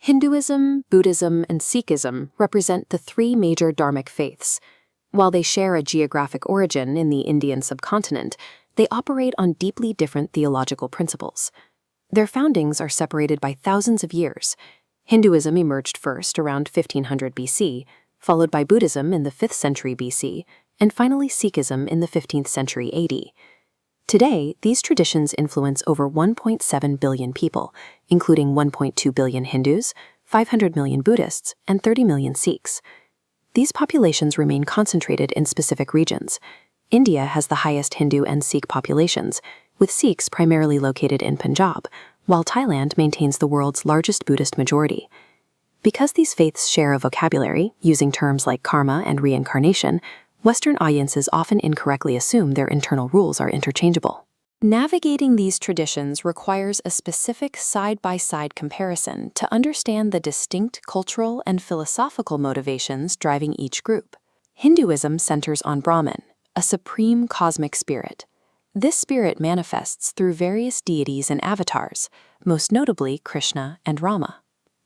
Hinduism, Buddhism, and Sikhism represent the three major Dharmic faiths. While they share a geographic origin in the Indian subcontinent, they operate on deeply different theological principles. Their foundings are separated by thousands of years. Hinduism emerged first around 1500 BC, followed by Buddhism in the 5th century BC, and finally Sikhism in the 15th century AD. Today, these traditions influence over 1.7 billion people, including 1.2 billion Hindus, 500 million Buddhists, and 30 million Sikhs. These populations remain concentrated in specific regions. India has the highest Hindu and Sikh populations, with Sikhs primarily located in Punjab, while Thailand maintains the world's largest Buddhist majority. Because these faiths share a vocabulary, using terms like karma and reincarnation, Western audiences often incorrectly assume their internal rules are interchangeable. Navigating these traditions requires a specific side-by-side comparison to understand the distinct cultural and philosophical motivations driving each group. Hinduism centers on Brahman, a supreme cosmic spirit. This spirit manifests through various deities and avatars, most notably Krishna and Rama.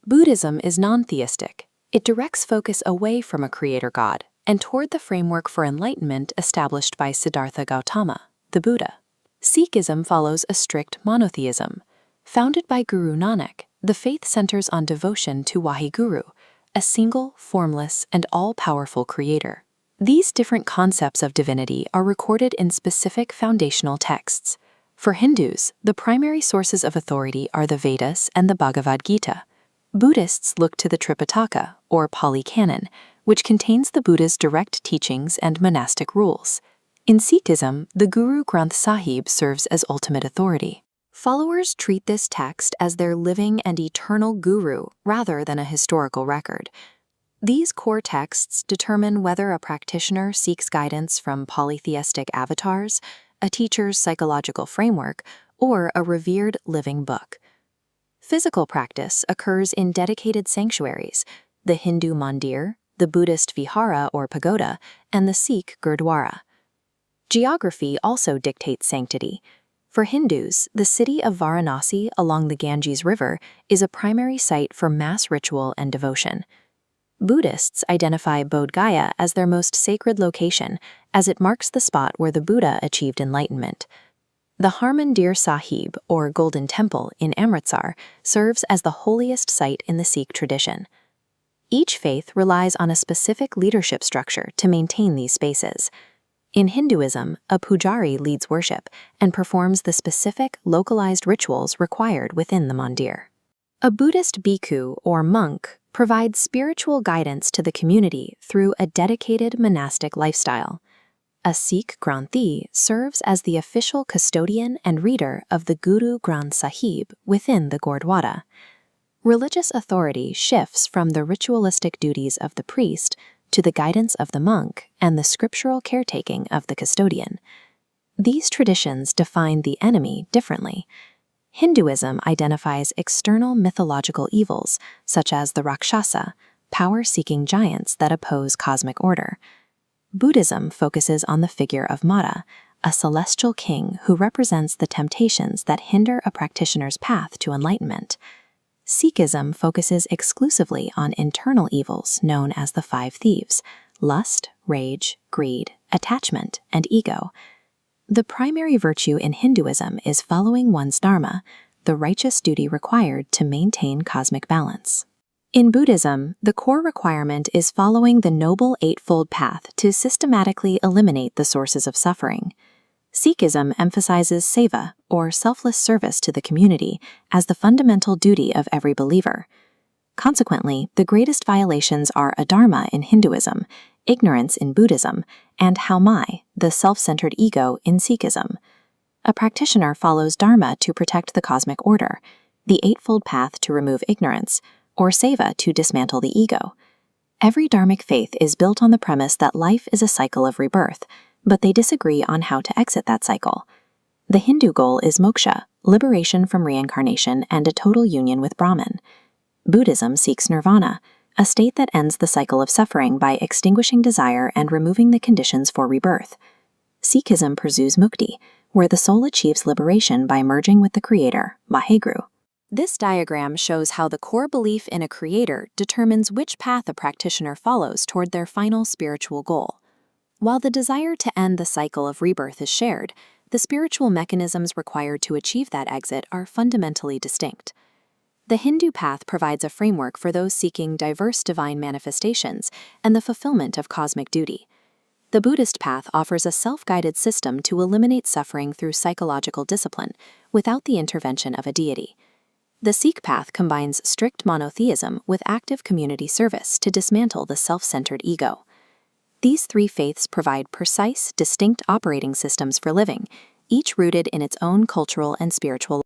Buddhism is non-theistic. It directs focus away from a creator god and toward the framework for enlightenment established by Siddhartha Gautama, the Buddha. Sikhism follows a strict monotheism. Founded by Guru Nanak, the faith centers on devotion to Waheguru, a single, formless, and all-powerful creator. These different concepts of divinity are recorded in specific foundational texts. For Hindus, the primary sources of authority are the Vedas and the Bhagavad Gita. Buddhists look to the Tripitaka, or Pali Canon, which contains the Buddha's direct teachings and monastic rules. In Sikhism, the Guru Granth Sahib serves as ultimate authority. Followers treat this text as their living and eternal guru rather than a historical record. These core texts determine whether a practitioner seeks guidance from polytheistic avatars, a teacher's psychological framework, or a revered living book. Physical practice occurs in dedicated sanctuaries, the Hindu mandir, the Buddhist vihara or pagoda, and the Sikh Gurudwara. Geography also dictates sanctity. For Hindus, the city of Varanasi along the Ganges River is a primary site for mass ritual and devotion. Buddhists identify Bodh Gaya as their most sacred location, as it marks the spot where the Buddha achieved enlightenment. The Harmandir Sahib, or Golden Temple, in Amritsar serves as the holiest site in the Sikh tradition. Each faith relies on a specific leadership structure to maintain these spaces. In Hinduism, a pujari leads worship and performs the specific, localized rituals required within the mandir. A Buddhist bhikkhu, or monk, provides spiritual guidance to the community through a dedicated monastic lifestyle. A Sikh Granthi serves as the official custodian and reader of the Guru Granth Sahib within the Gurudwara. Religious authority shifts from the ritualistic duties of the priest to the guidance of the monk and the scriptural caretaking of the custodian. These traditions define the enemy differently. Hinduism identifies external mythological evils, such as the Rakshasa, power-seeking giants that oppose cosmic order. Buddhism focuses on the figure of Mara, a celestial king who represents the temptations that hinder a practitioner's path to enlightenment. Sikhism focuses exclusively on internal evils known as the five thieves: lust, rage, greed, attachment, and ego. The primary virtue in Hinduism is following one's dharma, the righteous duty required to maintain cosmic balance. In Buddhism, the core requirement is following the Noble Eightfold Path to systematically eliminate the sources of suffering. Sikhism emphasizes seva, or selfless service to the community, as the fundamental duty of every believer. Consequently, the greatest violations are adharma in Hinduism, ignorance in Buddhism, and haumai, the self-centered ego, in Sikhism. A practitioner follows dharma to protect the cosmic order, the Eightfold Path to remove ignorance, or seva to dismantle the ego. Every dharmic faith is built on the premise that life is a cycle of rebirth, but they disagree on how to exit that cycle. The Hindu goal is moksha, liberation from reincarnation and a total union with Brahman. Buddhism seeks nirvana, a state that ends the cycle of suffering by extinguishing desire and removing the conditions for rebirth. Sikhism pursues mukti, where the soul achieves liberation by merging with the creator, Waheguru. This diagram shows how the core belief in a creator determines which path a practitioner follows toward their final spiritual goal. While the desire to end the cycle of rebirth is shared, the spiritual mechanisms required to achieve that exit are fundamentally distinct. The Hindu path provides a framework for those seeking diverse divine manifestations and the fulfillment of cosmic duty. The Buddhist path offers a self-guided system to eliminate suffering through psychological discipline without the intervention of a deity. The Sikh path combines strict monotheism with active community service to dismantle the self-centered ego. These three faiths provide precise, distinct operating systems for living, each rooted in its own cultural and spiritual